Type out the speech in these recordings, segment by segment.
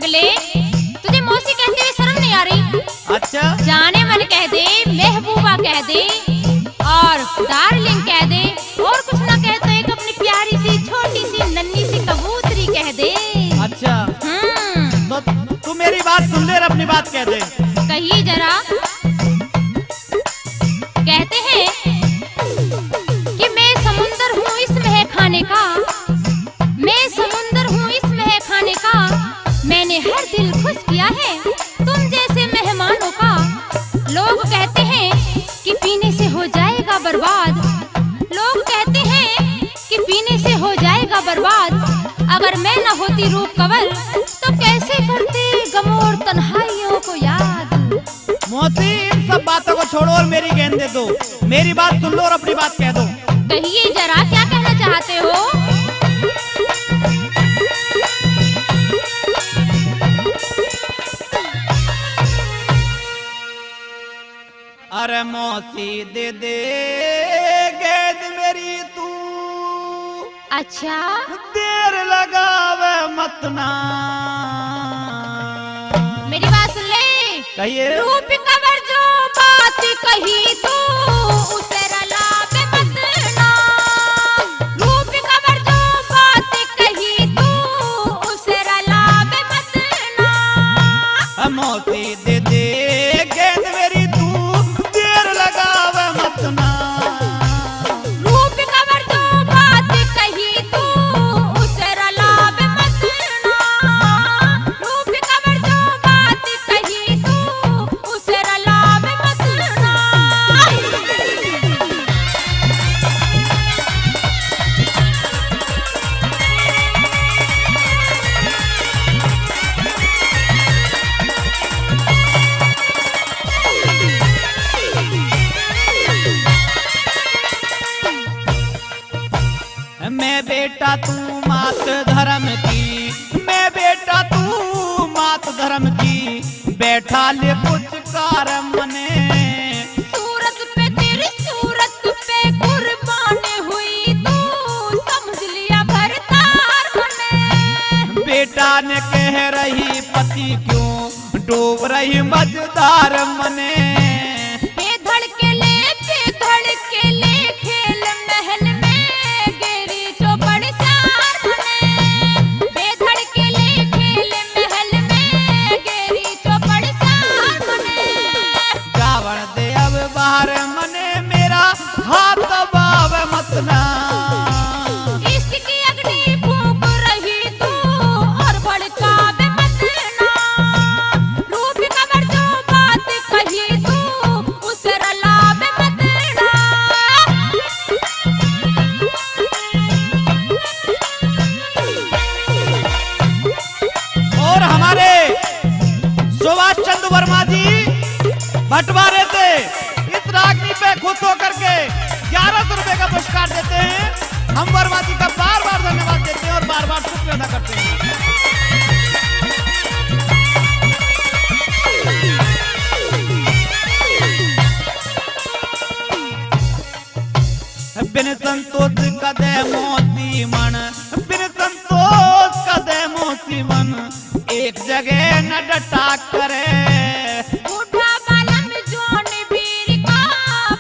पगले, तुझे मौसी कहते हुए शर्म नहीं आ रही? अच्छा, जाने मन कह दे, महबूबा कह दे और डार्लिंग कह दे, और कुछ ना कहे तो एक अपनी प्यारी सी छोटी सी नन्ही सी कबूतरी कह दे। अच्छा, तो तू मेरी बात सुन ले और अपनी बात कह दे। कहिए जरा। कहते हैं कि मैं समुंदर हूँ इस मह खाने का, मैं समुंदर हूँ इस मह खाने का, मैंने हर दिल खुश किया है तुम जैसे मेहमानों का। लोग कहते हैं कि पीने से हो जाएगा बर्बाद, लोग कहते हैं कि पीने से हो जाएगा बर्बाद। अगर मैं न होती रूप कंवल तो कैसे करते गमों और तन्हाइयों को याद। मौसी, इन सब बातों को छोड़ो और मेरी गेंद दे दो। मेरी बात सुन लो और अपनी बात कह दो। कहिए जरा, क्या कहना चाहते हो? अरे मौसी दे दे गेंद मेरी तू। अच्छा, देर लगावे मत ना। मेरी बात सुन ले। कहिए। रूप कंवर जो बात कही तू उसे रलावे मत ना। रूप कंवर जो बात कही तू उसे रलावे मत ना। मौसी दे दे गेंद मेरी तू, देर लगावे मत ना। रूप कंवर जो बात कही तू उसे रलावे मत ना। रूप कंवर जो बात कही तू उसे रलावे मत ना। मैं बेटा तू मात धर्म की, मैं बेटा तू मात धर्म की, बैठा ले कुछ कार मने। सूरत पे तेरी सूरत पे कुर्बान हुई तू समझ लिया भरतार मने। बेटा ने कह रही पति क्यों डूब रही मझधार मने। बेधड़ के ले खेल महल में गिरी चौपड़ चार मने। बेधड़ के ले खेल महल में गिरी चौपड़ चार मने। जावण दे अब बाहर मने, मेरा हाथ बाव मत ना। इश्क की अग्नि फूंक रही तू और भड़कावे मत ना। रूप कंवर जो बात कही तू उसे रलावे मत ना। और हमारे सुभाष चंद्र वर्मा जी बंटवारे थे इस रागनी पे खुश होकर के 1100 रुपए का पुरस्कार देते हैं। हम वर्मा जी का बार बार धन्यवाद देते हैं और बार बार शुक्रिया अदा करते हैं। बिन संतोष कदे मोती मन, बिन संतोष कदे मोती मन, एक जगह न डटा करे। बूढ़ा बालन जोन वीर का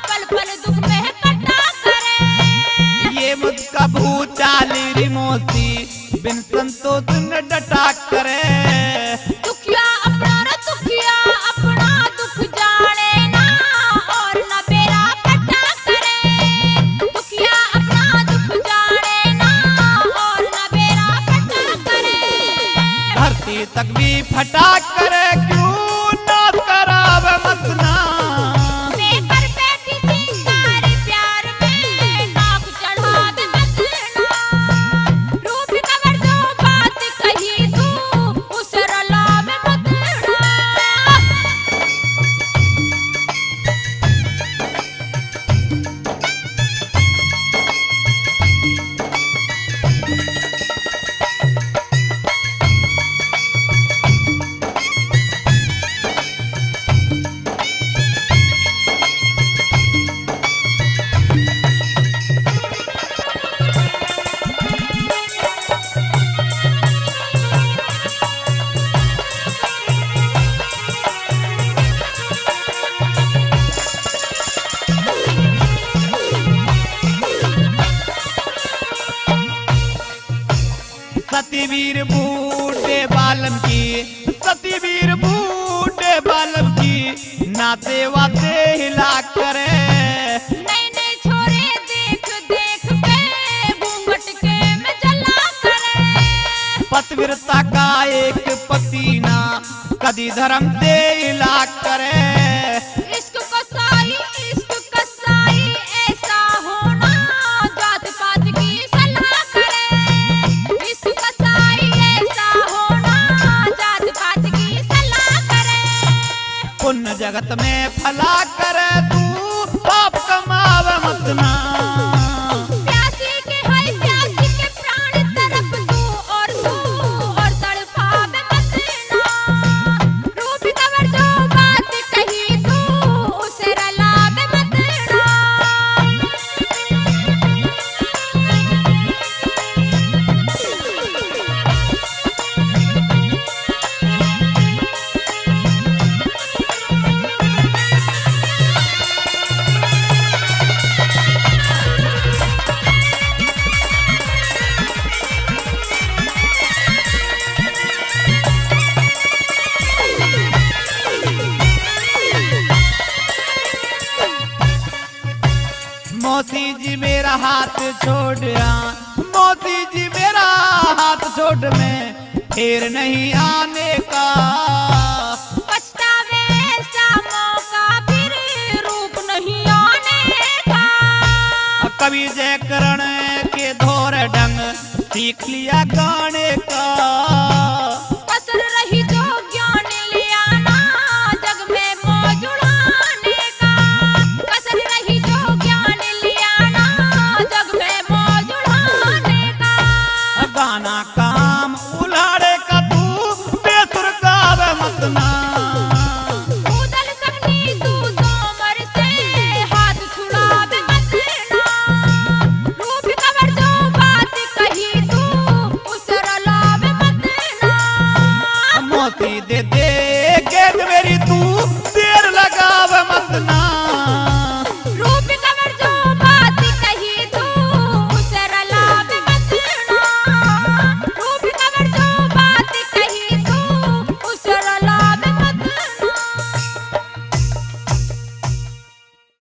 पल पल दुख में कटा करे। ये मुझका भूचाली रिमोती, बिन संतोष न डटा करे। दुखिया अपना दुख जाने ना और न बेरा कटा करे। दुखिया अपना दुख जाने ना और न बेरा कटा करे। धरती तक भी फटा करे क्यों ना करावे मत ना। लेकर बैठी सिंगार प्यार में नाक चढ़ावे मत ना। रूप कंवर जो बात कही तू उसे रलावे मत ना। बालम की, सती वीर बूढ़े बालम की, नाते वाते हिला करे। नए नए छोरे देख देख के घूंघट के में जला करे। पतिव्रता का एक पति ना कदी धर्म दे हिला करे। इश्क कसाई ऐसा होना जात पात की सलाह करे। इश्क कसाई ऐसा होना जात पात की सलाह करे। पुण्य जगत में फला करे तू, पाप कमावे मत ना। प्यासी के है प्यासी के प्राण तरफ तू और तड़पावे मत ना। रूप कवर जो बात कही तू उसे रलावे मत ना। मोती जी मेरा हाथ छोड़, मोती जी मेरा हाथ छोड़, मैं फिर नहीं आने का। पछतावे ऐसा मौका फिर रूप नहीं आने का। कवि जय करण के धोर ढंग सीख लिया गाने का। कसर रही जो ज्ञान ले आना जग में मौज उड़ाने का। कसर रही जो ज्ञान ले आना जग में मौज उड़ाने का। गाना काम उलाड़े का तू, बेसुर गावे मत ना। उदल सकनी तू दोमर से हाथ छुड़ावे मत ना। रूप कवर जो बात कही तू उसे रलावे मत ना। मोती दे दे गेंद मेरी तू, दे